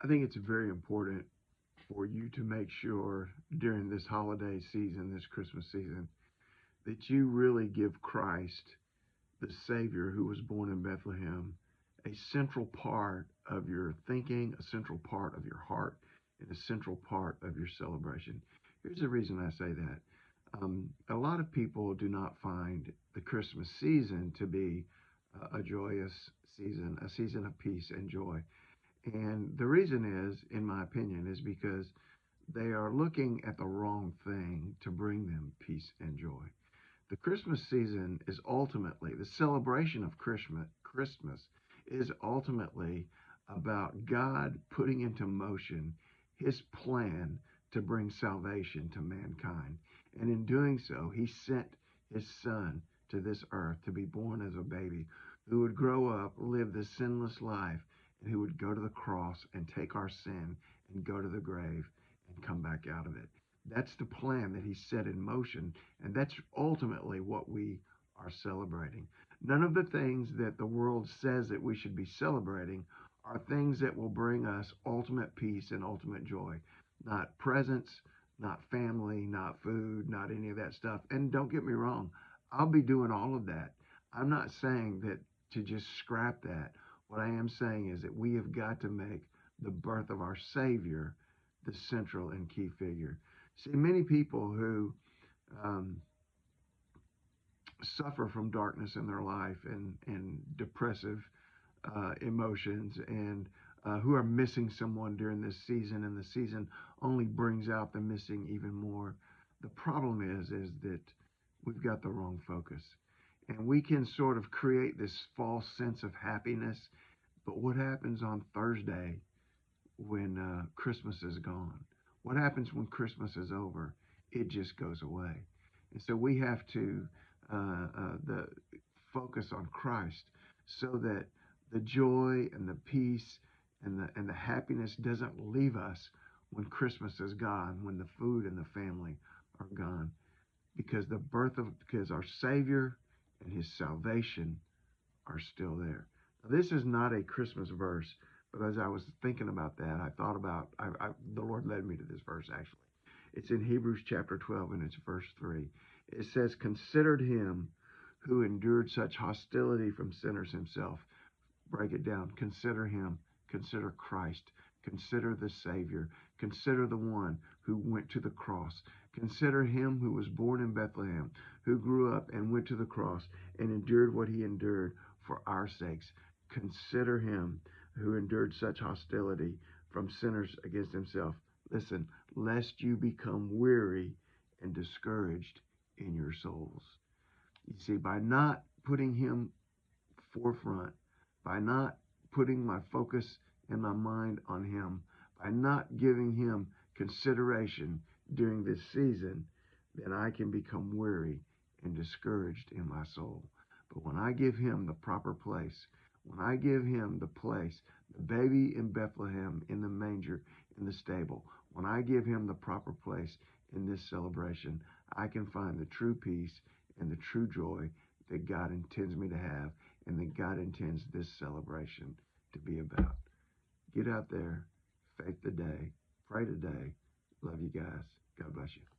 I think it's very important for you to make sure during this holiday season, this Christmas season, that you really give Christ, the Savior who was born in Bethlehem, a central part of your thinking, a central part of your heart, and a central part of your celebration. Here's the reason I say that. A lot of people do not find the Christmas season to be a joyous season, a season of peace and joy. And the reason is, in my opinion, is because they are looking at the wrong thing to bring them peace and joy. The Christmas season is ultimately the celebration of Christmas. Christmas is ultimately about God putting into motion his plan to bring salvation to mankind. And in doing so, he sent his son to this earth to be born as a baby who would grow up, live this sinless life, and who would go to the cross and take our sin and go to the grave and come back out of it. That's the plan that he set in motion, and that's ultimately what we are celebrating. None of the things that the world says that we should be celebrating are things that will bring us ultimate peace and ultimate joy. Not presents, not family, not food, not any of that stuff. And don't get me wrong, I'll be doing all of that. I'm not saying that to just scrap that. What I am saying is that we have got to make the birth of our Savior the central and key figure. See, many people who um, suffer from darkness in their life and depressive emotions and who are missing someone during this season, and the season only brings out the missing even more. The problem is that we've got the wrong focus, and we can sort of create this false sense of happiness. But what happens on Thursday when Christmas is gone? What happens when Christmas is over? It just goes away. And so we have to the focus on Christ so that the joy and the peace and the happiness doesn't leave us when Christmas is gone, when the food and the family are gone, because our Savior and His salvation are still there. Now, this is not a Christmas verse, but as I was thinking about that, I thought about the Lord led me to this verse actually. It's in Hebrews chapter 12 and it's verse 3. It says, "Considered him who endured such hostility from sinners himself." Break it down. Consider him. Consider Christ. Consider the Savior. Consider the one who went to the cross. Consider him who was born in Bethlehem, who grew up and went to the cross and endured what he endured for our sakes. Consider him who endured such hostility from sinners against himself. Listen, lest you become weary and discouraged in your souls. You see, by not putting him forefront, by not putting my focus and my mind on him, by not giving him consideration during this season, then I can become weary and discouraged in my soul. But when I give him the proper place, when I give him the place, the baby in Bethlehem, in the manger, in the stable, when I give him the proper place in this celebration, I can find the true peace and the true joy that God intends me to have and that God intends this celebration to be about. Get out there, faith the day, pray today. Love you guys. God bless you.